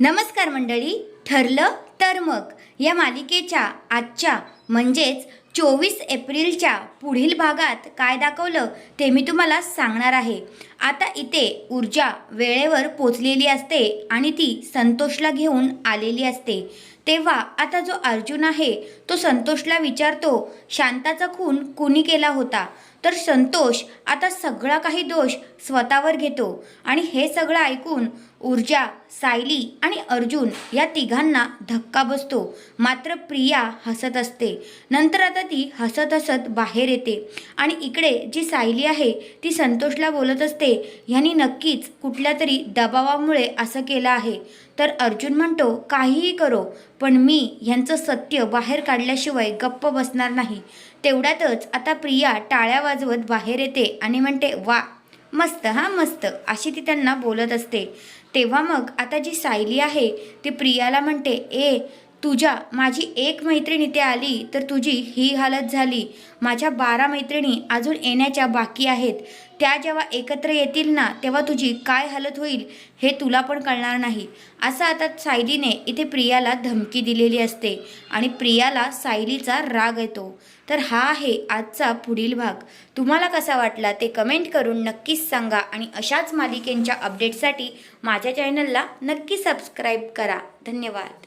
नमस्कार मंडळी, ठरलं तर मग या मालिकेच्या आजच्या म्हणजेच 24 एप्रिलच्या पुढील भागात काय दाखवलं ते मी तुम्हाला सांगणार आहे। आता इथे ऊर्जा वेळेवर पोचलेली असते आणि ती संतोषला घेऊन आलेली असते। तेव्हा आता जो अर्जुन आहे तो संतोषला विचारतो, शांताचा खून कुणी केला होता? तर संतोष आता सगळा काही दोष स्वतःवर घेतो आणि हे सगळं ऐकून ऊर्जा, सायली आणि अर्जुन या तिघांना धक्का बसतो। मात्र प्रिया हसत असते। नंतर आता ती हसत हसत बाहेर येते आणि इकडे जी सायली आहे ती संतोषला बोलत असते, ह्यांनी नक्कीच कुठल्या तरी दबावामुळे असं केलं आहे। तर अर्जुन म्हणतो, काहीही करो पण मी ह्यांचं सत्य बाहेर काढल्याशिवाय गप्प बसणार नाही। तेवढ्यातच आता प्रिया टाळ्या वाजवत बाहेर येते आणि म्हणते, वा मस्त, हां मस्त, अशी ती त्यांना बोलत असते। तेव्हा मग आता जी सायली आहे ती प्रियाला म्हणते, ए तुझ्या माझी एक मैत्रीण इथे आली तर तुझी ही हालत झाली। माझ्या 12 मैत्रिणी अजून येण्याच्या बाकी आहेत, त्या जेव्हा एकत्र येतील ना तेव्हा तुझी काय हालत होईल हे तुला पण कळणार नाही। असं आता सायलीने इथे प्रियाला धमकी दिलेली असते आणि प्रियाला सायलीचा राग येतो। तर हा आहे आजचा पुढील भाग। तुम्हाला कसा वाटला ते कमेंट करून नक्कीच सांगा आणि अशाच मालिकेंच्या अपडेटसाठी माझ्या चॅनलला नक्की सबस्क्राईब करा। धन्यवाद।